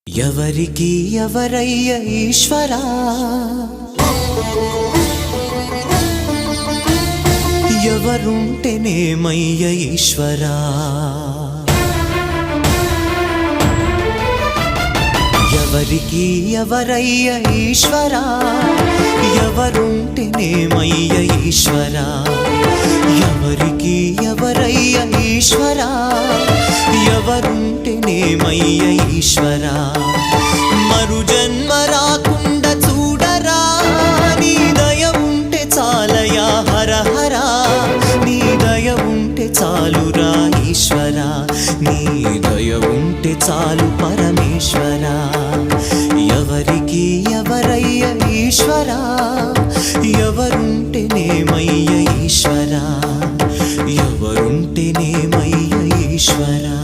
ఎవరికి ఎవరయ్య ఈశ్వరా, ఎవరుంటేనేమయ్య ఈశ్వరా, ఎవరికి ఎవరయ్య ఈశ్వరా, ఎవరుంటేనేమయ్య ఈశ్వరా, ఎవరికి ఎవరయ్య ఈశ్వరా, ఎవరుంటేనేమయ్య ఈశ్వరా, మరు జన్మ రాకుండా చూడరా, నీ దయ ఉంటే చాలయా హర హరా, నీ దయ ఉంటే చాలురా ఈశ్వరా, నీ దయ ఉంటే చాలు పరమేశ్వరా. ఎవరికి ఎవరయ్య ఈశ్వరా, ఎవరుంటేనేమయ్య ఈశ్వరా, ఎవరుంటేనేమయ్య ఈశ్వరా.